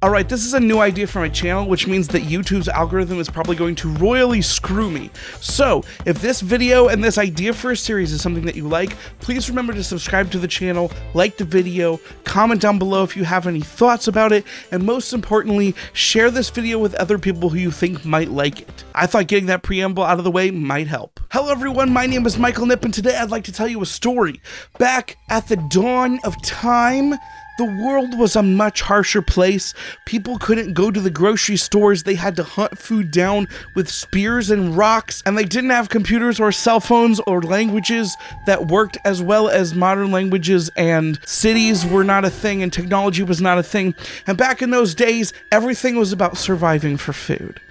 Alright, this is a new idea for my channel, which means that YouTube's algorithm is probably going to royally screw me. So, if this video and this idea for a series is something that you like, please remember to subscribe to the channel, like the video, comment down below if you have any thoughts about it, and most importantly, share this video with other people who you think might like it. I thought getting that preamble out of the way might help. Hello everyone, my name is S Knipp, and today I'd like to tell you a story. Back at the dawn of time, the world was a much harsher place. People couldn't go to the grocery stores. They had to hunt food down with spears and rocks, and they didn't have computers or cell phones or languages that worked as well as modern languages, and cities were not a thing, and technology was not a thing. And back in those days, everything was about surviving for food.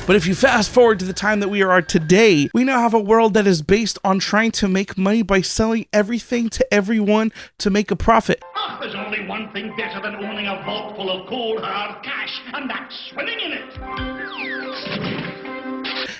But if you fast forward to the time that we are today, we now have a world that is based on trying to make money by selling everything to everyone to make a profit. Oh, there's only one thing better than owning a vault full of cold hard cash, and that's swimming in it.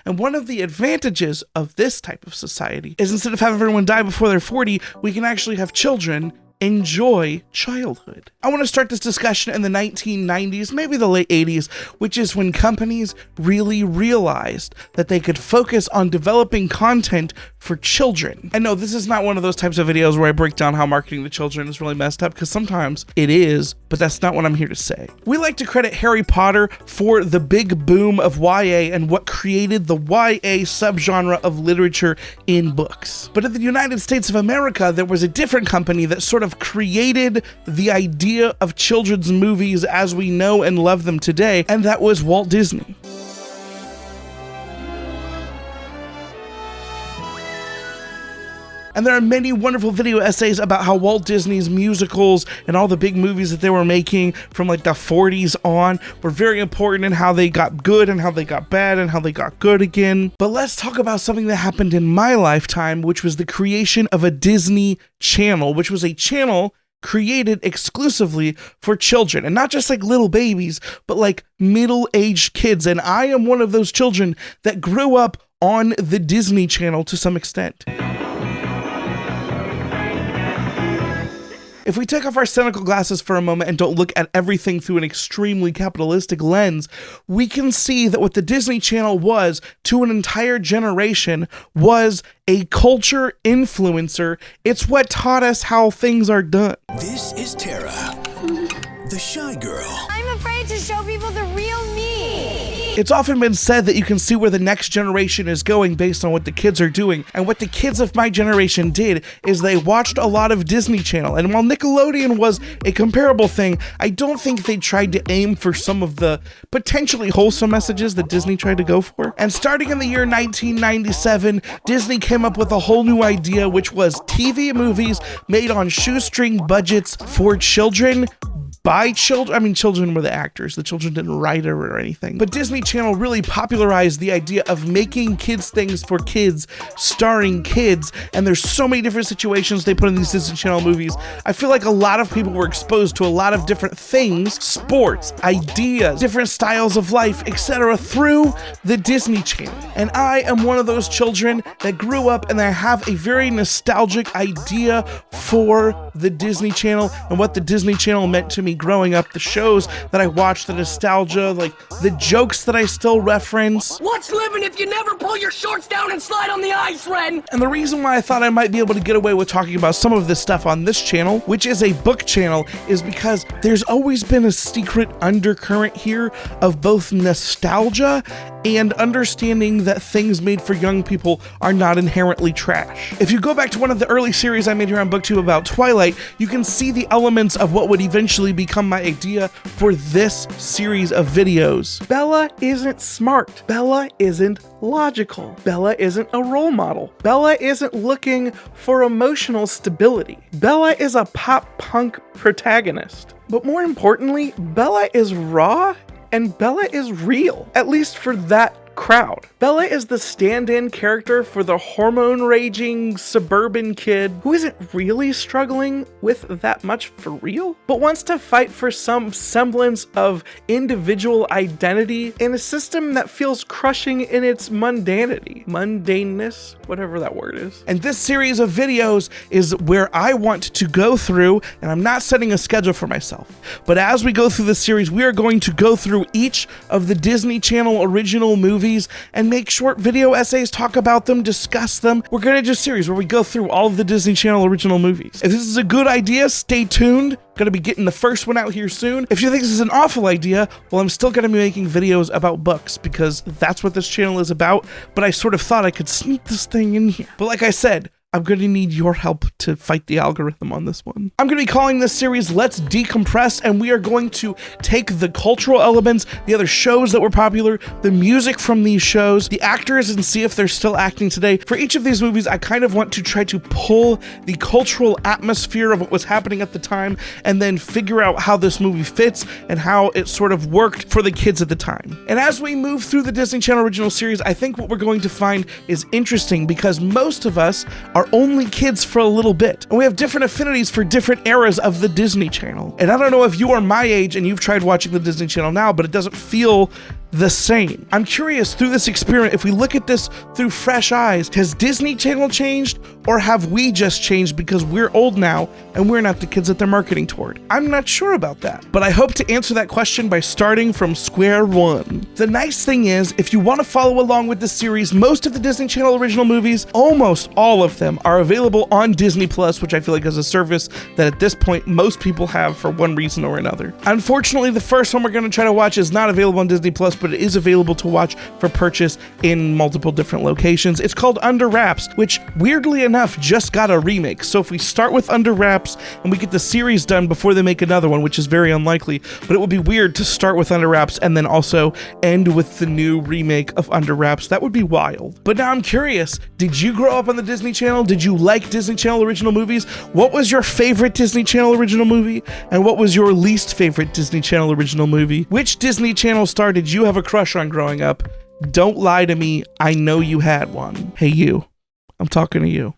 And one of the advantages of this type of society is instead of having everyone die before they're 40, we can actually have children enjoy childhood. I want to start this discussion in the 1990s, maybe the late 80s, which is when companies really realized that they could focus on developing content for children. And no, this is not one of those types of videos where I break down how marketing to children is really messed up, because sometimes it is, but that's not what I'm here to say. We like to credit Harry Potter for the big boom of YA and what created the YA subgenre of literature in books. But in the United States of America, there was a different company that sort of created the idea of children's movies as we know and love them today, and that was Walt Disney. And there are many wonderful video essays about how Walt Disney's musicals and all the big movies that they were making from like the 40s on were very important, and how they got good and how they got bad and how they got good again. But let's talk about something that happened in my lifetime, which was the creation of a Disney Channel, which was a channel created exclusively for children, and not just like little babies, but like middle-aged kids. And I am one of those children that grew up on the Disney Channel to some extent. If we take off our cynical glasses for a moment and don't look at everything through an extremely capitalistic lens, we can see that what the Disney Channel was to an entire generation was a culture influencer. It's what taught us how things are done. This is Tara, the shy girl. I'm afraid to show people the real me. It's often been said that you can see where the next generation is going based on what the kids are doing. And what the kids of my generation did is they watched a lot of Disney Channel. And while Nickelodeon was a comparable thing, I don't think they tried to aim for some of the potentially wholesome messages that Disney tried to go for. And starting in the year 1997, Disney came up with a whole new idea, which was TV movies made on shoestring budgets for children, by children. I mean, children were the actors. The children didn't write it or anything. But Disney Channel really popularized the idea of making kids things for kids, starring kids. And there's so many different situations they put in these Disney Channel movies. I feel like a lot of people were exposed to a lot of different things, sports, ideas, different styles of life, etc. through the Disney Channel. And I am one of those children that grew up and I have a very nostalgic idea for the Disney Channel and what the Disney Channel meant to me growing up, the shows that I watched, the nostalgia, like the jokes that I still reference. What's living if you never pull your shorts down and slide on the ice, Ren? And the reason why I thought I might be able to get away with talking about some of this stuff on this channel, which is a book channel, is because there's always been a secret undercurrent here of both nostalgia and understanding that things made for young people are not inherently trash. If you go back to one of the early series I made here on BookTube about Twilight, you can see the elements of what would eventually become my idea for this series of videos. Bella isn't smart. Bella isn't logical. Bella isn't a role model. Bella isn't looking for emotional stability. Bella is a pop punk protagonist. But more importantly, Bella is raw and Bella is real, at least for that crowd. Bella is the stand-in character for the hormone-raging suburban kid who isn't really struggling with that much for real, but wants to fight for some semblance of individual identity in a system that feels crushing in its mundaneness, whatever that word is. And this series of videos is where I want to go through, and I'm not setting a schedule for myself, but as we go through this series, we are going to go through each of the Disney Channel original movies and make short video essays, talk about them, discuss them. We're gonna do a series where we go through all of the Disney Channel original movies. If this is a good idea, stay tuned. Gonna be getting the first one out here soon. If you think this is an awful idea, well, I'm still gonna be making videos about books because that's what this channel is about, but I sort of thought I could sneak this thing in here. But like I said, I'm going to need your help to fight the algorithm on this one. I'm going to be calling this series Let's Decompress, and we are going to take the cultural elements, the other shows that were popular, the music from these shows, the actors, and see if they're still acting today. For each of these movies, I kind of want to try to pull the cultural atmosphere of what was happening at the time and then figure out how this movie fits and how it sort of worked for the kids at the time. And as we move through the Disney Channel original series, I think what we're going to find is interesting because most of us are only kids for a little bit, and we have different affinities for different eras of the Disney Channel. And I don't know if you are my age and you've tried watching the Disney Channel now, but it doesn't feel the same. I'm curious through this experiment, if we look at this through fresh eyes, has Disney Channel changed or have we just changed because we're old now and we're not the kids that they're marketing toward? I'm not sure about that, but I hope to answer that question by starting from square one. The nice thing is, if you want to follow along with this series, most of the Disney Channel original movies, almost all of them, are available on Disney Plus, which I feel like is a service that at this point most people have for one reason or another. Unfortunately, the first one we're going to try to watch is not available on Disney Plus, but it is available to watch for purchase in multiple different locations. It's called Under Wraps, which weirdly enough just got a remake. So if we start with Under Wraps and we get the series done before they make another one, which is very unlikely, but it would be weird to start with Under Wraps and then also end with the new remake of Under Wraps. That would be wild. But now I'm curious, did you grow up on the Disney Channel? Did you like Disney Channel original movies? What was your favorite Disney Channel original movie? And what was your least favorite Disney Channel original movie? Which Disney Channel star did you have a crush on growing up? Don't lie to me. I know you had one. Hey, you. I'm talking to you.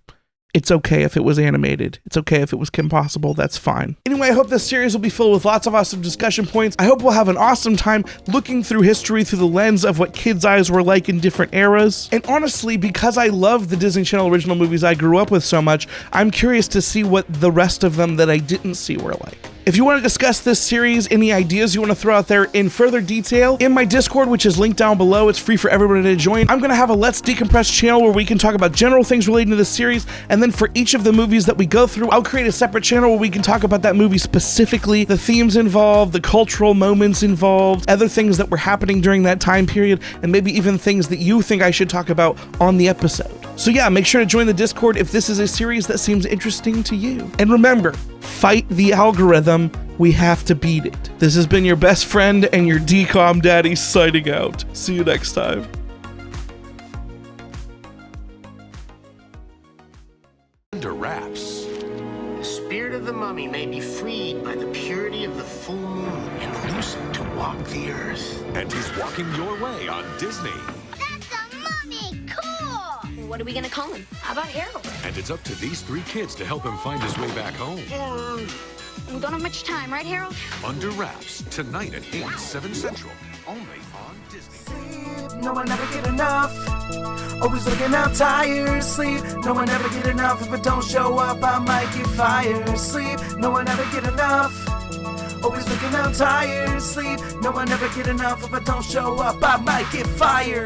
It's okay if it was animated. It's okay if it was Kim Possible. That's fine. Anyway, I hope this series will be filled with lots of awesome discussion points. I hope we'll have an awesome time looking through history through the lens of what kids' eyes were like in different eras. And honestly, because I love the Disney Channel original movies I grew up with so much, I'm curious to see what the rest of them that I didn't see were like. If you want to discuss this series, any ideas you want to throw out there in further detail, in my Discord, which is linked down below, it's free for everyone to join. I'm going to have a Let's Decompress channel where we can talk about general things relating to this series, and then for each of the movies that we go through, I'll create a separate channel where we can talk about that movie specifically, the themes involved, the cultural moments involved, other things that were happening during that time period, and maybe even things that you think I should talk about on the episode. So yeah, make sure to join the Discord if this is a series that seems interesting to you. And remember, fight the algorithm. We have to beat it. This has been your best friend and your DCOM daddy signing out. See you next time. Under Wraps. The spirit of the mummy may be freed by the purity of the full moon and loosened to walk the earth. And he's walking your way on Disney. That's a mummy! Cool! What are we gonna call him? How about Harold? And it's up to these three kids to help him find his way back home. We don't have much time, right, Harold? Under Wraps, tonight at 8, 7 Central. Only on Disney. No, I never get enough. Always looking out tired. Sleep. No, I never get enough. If I don't show up, I might get fired. Sleep. No, I never get enough. Always looking out tired. Sleep. No, I never get enough. If I don't show up, I might get fired.